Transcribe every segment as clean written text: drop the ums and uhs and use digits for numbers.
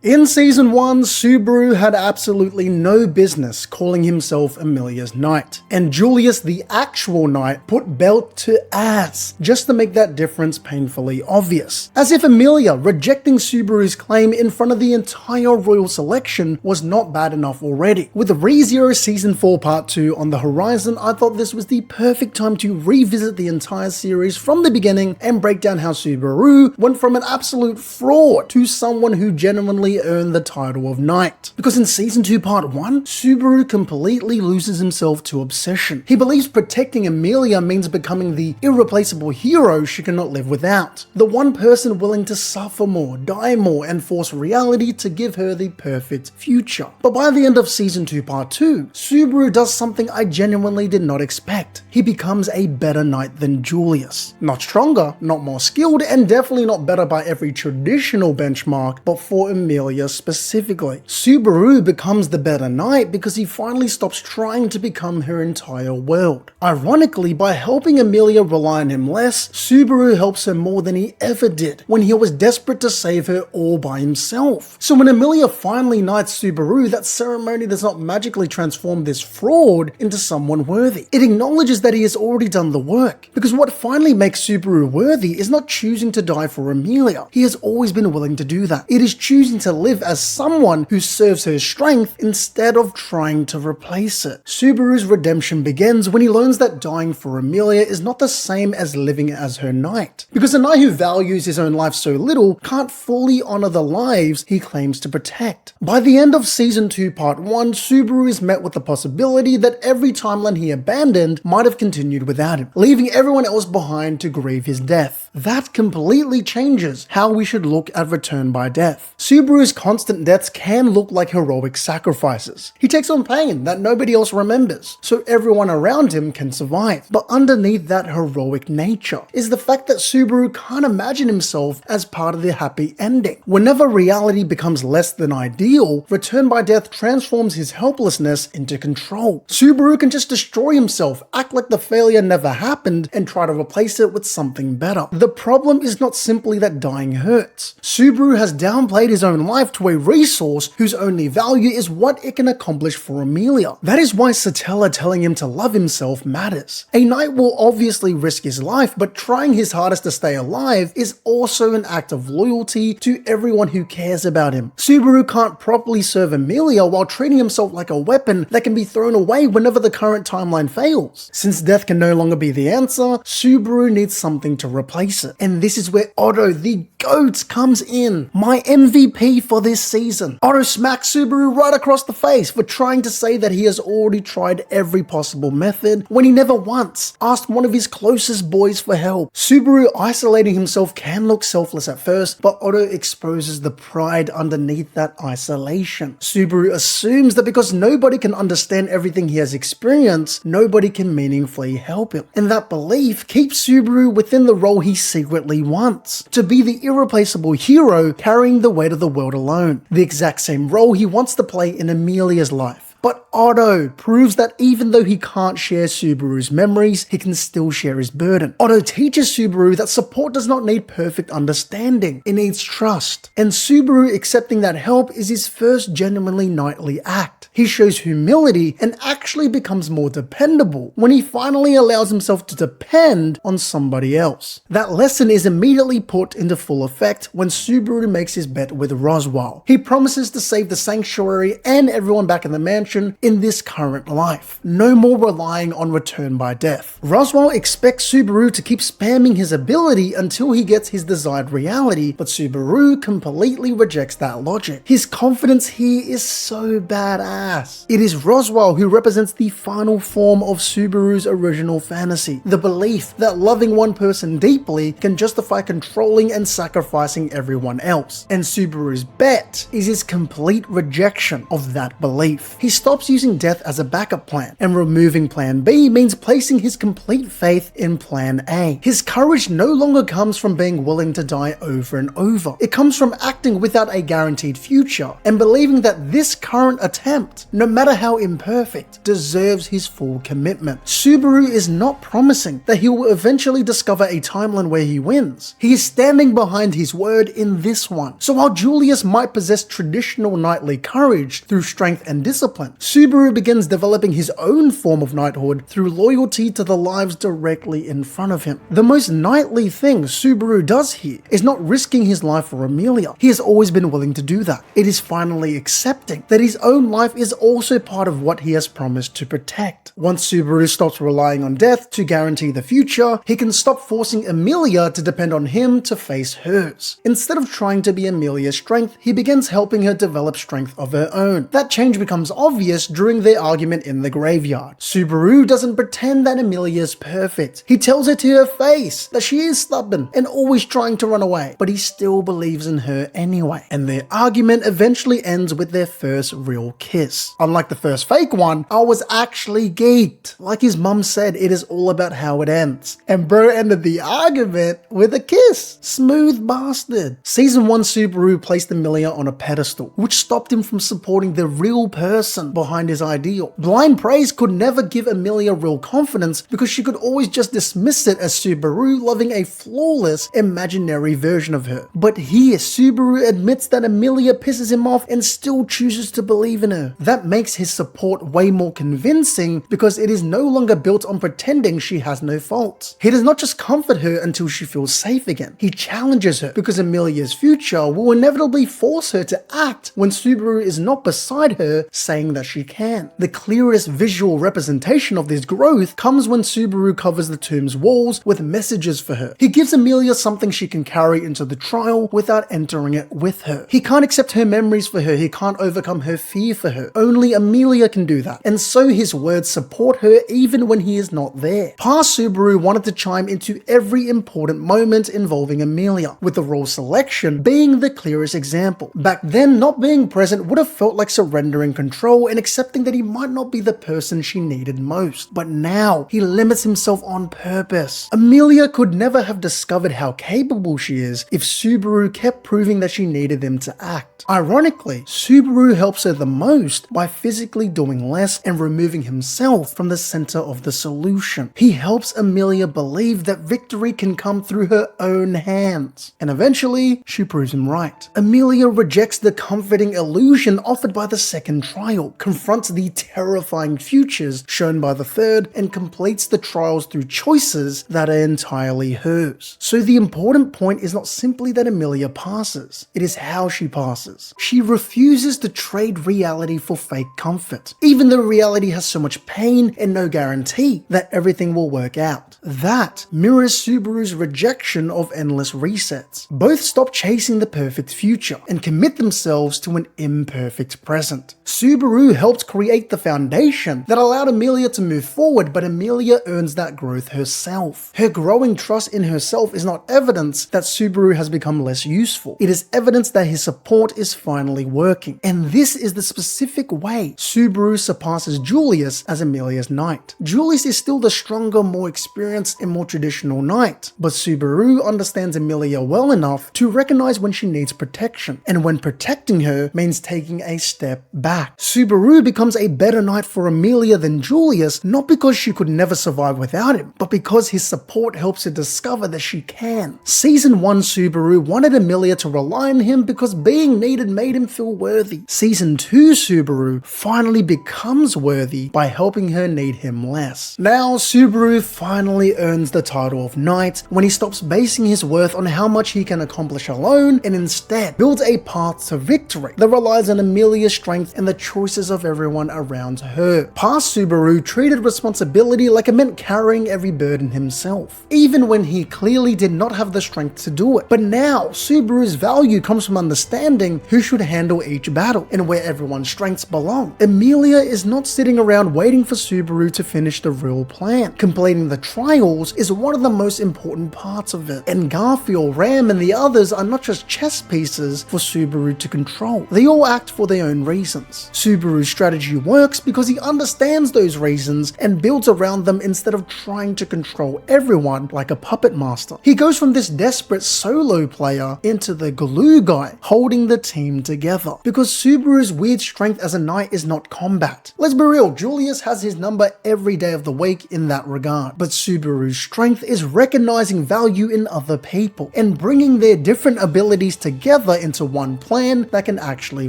In Season 1, Subaru had absolutely no business calling himself Emilia's knight, and Julius, the actual knight, put belt to ass just to make that difference painfully obvious. As if Emilia rejecting Subaru's claim in front of the entire royal selection was not bad enough already. With ReZero Season 4 Part 2 on the horizon, I thought this was the perfect time to revisit the entire series from the beginning and break down how Subaru went from an absolute fraud to someone who genuinely earned the title of knight. Because in Season 2 Part 1, Subaru completely loses himself to obsession. He believes protecting Emilia means becoming the irreplaceable hero she cannot live without. The one person willing to suffer more, die more, and force reality to give her the perfect future. But by the end of Season 2 Part 2, Subaru does something I genuinely did not expect. He becomes a better knight than Julius. Not stronger, not more skilled, and definitely not better by every traditional benchmark, but for Emilia specifically. Subaru becomes the better knight because he finally stops trying to become her entire world. Ironically, by helping Emilia rely on him less, Subaru helps her more than he ever did when he was desperate to save her all by himself. So when Emilia finally knights Subaru, that ceremony does not magically transform this fraud into someone worthy. It acknowledges that he has already done the work, because what finally makes Subaru worthy is not choosing to die for Emilia. He has always been willing to do that. It is choosing to live as someone who serves her strength instead of trying to replace it. Subaru's redemption begins when he learns that dying for Emilia is not the same as living as her knight, because a knight who values his own life so little can't fully honor the lives he claims to protect. By the end of Season 2 Part 1, Subaru is met with the possibility that every timeline he abandoned might have continued without him, leaving everyone else behind to grieve his death. That completely changes how we should look at Return by Death. Subaru's constant deaths can look like heroic sacrifices. He takes on pain that nobody else remembers, so everyone around him can survive. But underneath that heroic nature is the fact that Subaru can't imagine himself as part of the happy ending. Whenever reality becomes less than ideal, Return by Death transforms his helplessness into control. Subaru can just destroy himself, act like the failure never happened, and try to replace it with something better. The problem is not simply that dying hurts. Subaru has downplayed his own life to a resource whose only value is what it can accomplish for Emilia. That is why Satella telling him to love himself matters. A knight will obviously risk his life, but trying his hardest to stay alive is also an act of loyalty to everyone who cares about him. Subaru can't properly serve Emilia while treating himself like a weapon that can be thrown away whenever the current timeline fails. Since death can no longer be the answer, Subaru needs something to replace it. And this is where Otto the GOAT comes in. My MVP for this season. Otto smacks Subaru right across the face for trying to say that he has already tried every possible method when he never once asked one of his closest boys for help. Subaru isolating himself can look selfless at first, but Otto exposes the pride underneath that isolation. Subaru assumes that because nobody can understand everything he has experienced, nobody can meaningfully help him. And that belief keeps Subaru within the role he secretly wants, to be the irreplaceable hero carrying the weight of the world alone, the exact same role he wants to play in Emilia's life. But Otto proves that even though he can't share Subaru's memories, he can still share his burden. Otto teaches Subaru that support does not need perfect understanding, it needs trust. And Subaru accepting that help is his first genuinely knightly act. He shows humility and actually becomes more dependable when he finally allows himself to depend on somebody else. That lesson is immediately put into full effect when Subaru makes his bet with Roswaal. He promises to save the sanctuary and everyone back in the mansion in this current life. No more relying on Return by Death. Roswaal expects Subaru to keep spamming his ability until he gets his desired reality, but Subaru completely rejects that logic. His confidence here is so badass. It is Roswaal who represents the final form of Subaru's original fantasy, the belief that loving one person deeply can justify controlling and sacrificing everyone else. And Subaru's bet is his complete rejection of that belief. He stops using death as a backup plan, and removing plan B means placing his complete faith in plan A. His courage no longer comes from being willing to die over and over. It comes from acting without a guaranteed future, and believing that this current attempt attempt, no matter how imperfect, deserves his full commitment. Subaru is not promising that he will eventually discover a timeline where he wins. He is standing behind his word in this one. So while Julius might possess traditional knightly courage through strength and discipline, Subaru begins developing his own form of knighthood through loyalty to the lives directly in front of him. The most knightly thing Subaru does here is not risking his life for Emilia. He has always been willing to do that. It is finally accepting that his own life is also part of what he has promised to protect. Once Subaru stops relying on death to guarantee the future, he can stop forcing Emilia to depend on him to face hers. Instead of trying to be Emilia's strength, he begins helping her develop strength of her own. That change becomes obvious during their argument in the graveyard. Subaru doesn't pretend that Emilia is perfect. He tells her to her face that she is stubborn and always trying to run away, but he still believes in her anyway. And their argument eventually ends with their first real kiss. Unlike the first fake one, I was actually geeked. Like his mum said, it is all about how it ends. And bro ended the argument with a kiss. Smooth bastard. Season 1 Subaru placed Emilia on a pedestal, which stopped him from supporting the real person behind his ideal. Blind praise could never give Emilia real confidence because she could always just dismiss it as Subaru loving a flawless imaginary version of her. But here, Subaru admits that Emilia pisses him off and still chooses to believe in her. That makes his support way more convincing because it is no longer built on pretending she has no faults. He does not just comfort her until she feels safe again. He challenges her because Emilia's future will inevitably force her to act when Subaru is not beside her saying that she can. The clearest visual representation of this growth comes when Subaru covers the tomb's walls with messages for her. He gives Emilia something she can carry into the trial without entering it with her. He can't accept her memories for her. He can't overcome her fear for her. Only Emilia can do that. And so his words support her even when he is not there. Past Subaru wanted to chime into every important moment involving Emilia, with the role selection being the clearest example. Back then, not being present would have felt like surrendering control and accepting that he might not be the person she needed most. But now, he limits himself on purpose. Emilia could never have discovered how capable she is if Subaru kept proving that she needed him to act. Ironically, Subaru helps her the most by physically doing less and removing himself from the center of the solution. He helps Emilia believe that victory can come through her own hands. And eventually, she proves him right. Emilia rejects the comforting illusion offered by the second trial, confronts the terrifying futures shown by the third, and completes the trials through choices that are entirely hers. So the important point is not simply that Emilia passes, it is how she passes. She refuses to trade reality for fake comfort, even though reality has so much pain and no guarantee that everything will work out. That mirrors Subaru's rejection of endless resets. Both stop chasing the perfect future and commit themselves to an imperfect present. Subaru helped create the foundation that allowed Emilia to move forward, but Emilia earns that growth herself. Her growing trust in herself is not evidence that Subaru has become less useful. It is evidence that his support is finally working. And this is the specific way Subaru surpasses Julius as Emilia's knight. Julius is still the stronger, more experienced, and more traditional knight, but Subaru understands Emilia well enough to recognize when she needs protection, and when protecting her means taking a step back. Subaru becomes a better knight for Emilia than Julius, not because she could never survive without him, but because his support helps her discover that she can. Season 1 Subaru wanted Emilia to rely on him because being needed made him feel worthy. Season 2 Subaru finally becomes worthy by helping her need him less. Now Subaru finally earns the title of knight when he stops basing his worth on how much he can accomplish alone and instead builds a path to victory that relies on Emilia's strength and the choices of everyone around her. Past Subaru treated responsibility like it meant carrying every burden himself, even when he clearly did not have the strength to do it. But now, Subaru's value comes from understanding who should handle each battle and where everyone's strengths belong. Emilia is not sitting around waiting for Subaru to finish the real plan. Completing the trials is one of the most important parts of it, and Garfield, Ram, and the others are not just chess pieces for Subaru to control. They all act for their own reasons. Subaru's strategy works because he understands those reasons and builds around them instead of trying to control everyone like a puppet master. He goes from this desperate solo player into the glue guy, holding the team together. Because Subaru's weird strength strength as a knight is not combat. Let's be real, Julius has his number every day of the week in that regard. But Subaru's strength is recognizing value in other people and bringing their different abilities together into one plan that can actually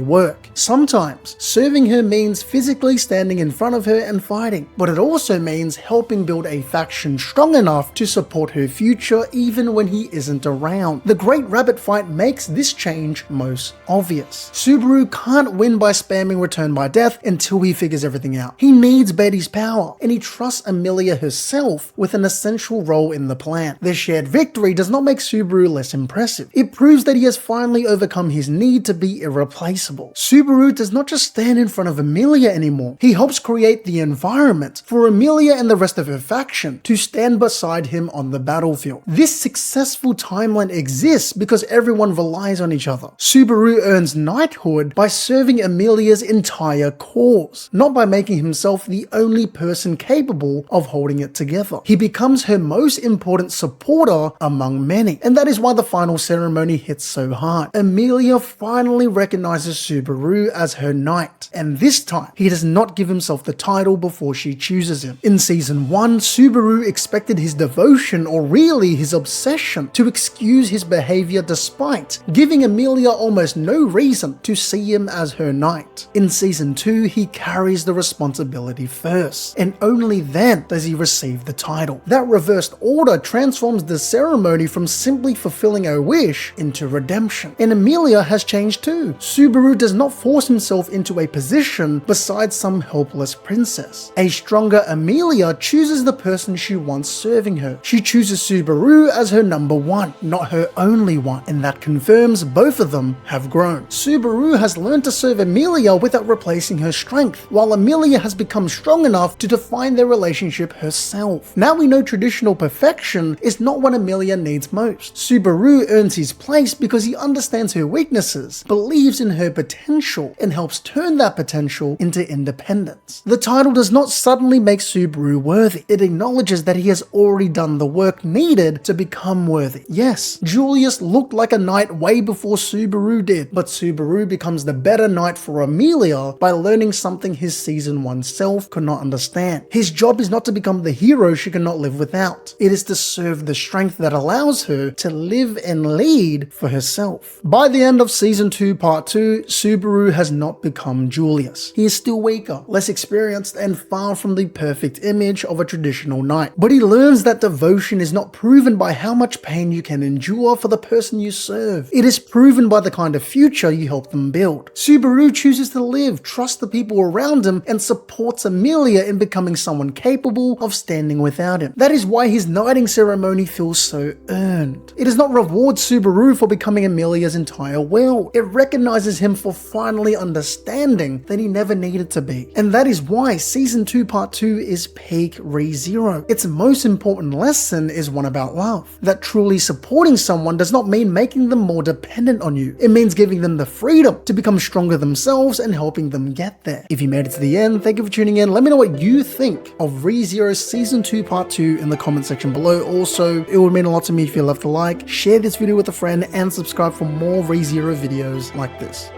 work. Sometimes, serving her means physically standing in front of her and fighting, but it also means helping build a faction strong enough to support her future even when he isn't around. The Great Rabbit fight makes this change most obvious. Subaru can't win by spamming Return by Death until he figures everything out. He needs Betty's power, and he trusts Emilia herself with an essential role in the plan. Their shared victory does not make Subaru less impressive. It proves that he has finally overcome his need to be irreplaceable. Subaru does not just stand in front of Emilia anymore. He helps create the environment for Emilia and the rest of her faction to stand beside him on the battlefield. This successful timeline exists because everyone relies on each other. Subaru earns knighthood by serving Emilia's entire cause, not by making himself the only person capable of holding it together. He becomes her most important supporter among many, and that is why the final ceremony hits so hard. Emilia finally recognizes Subaru as her knight, and this time he does not give himself the title before she chooses him. In season 1, Subaru expected his devotion, or really his obsession, to excuse his behavior despite giving Emilia almost no reason to see him as her knight. In season 2, he carries the responsibility first, and only then does he receive the title. That reversed order transforms the ceremony from simply fulfilling a wish into redemption. And Emilia has changed too. Subaru does not force himself into a position beside some helpless princess. A stronger Emilia chooses the person she wants serving her. She chooses Subaru as her number one, not her only one, and that confirms both of them have grown. Subaru has learned to serve Emilia without replacing her strength, while Emilia has become strong enough to define their relationship herself. Now we know traditional perfection is not what Emilia needs most. Subaru earns his place because he understands her weaknesses, believes in her potential, and helps turn that potential into independence. The title does not suddenly make Subaru worthy. It acknowledges that he has already done the work needed to become worthy. Yes, Julius looked like a knight way before Subaru did, but Subaru becomes the better knight for Emilia by learning something his season 1 self could not understand. His job is not to become the hero she cannot live without. It is to serve the strength that allows her to live and lead for herself. By the end of season 2 part 2, Subaru has not become Julius. He is still weaker, less experienced, and far from the perfect image of a traditional knight. But he learns that devotion is not proven by how much pain you can endure for the person you serve. It is proven by the kind of future you help them build. Subaru chooses to live, trust the people around him, and supports Emilia in becoming someone capable of standing without him. That is why his knighting ceremony feels so earned. It does not reward Subaru for becoming Emilia's entire world. It recognizes him for finally understanding that he never needed to be. And that is why season 2 part 2 is peak ReZero. Its most important lesson is one about love. That truly supporting someone does not mean making them more dependent on you. It means giving them the freedom to become stronger themselves and helping them get there. If you made it to the end, thank you for tuning in. Let me know what you think of ReZero season 2 part 2 in the comment section below. Also, it would mean a lot to me if you left a like, share this video with a friend, and subscribe for more ReZero videos like this.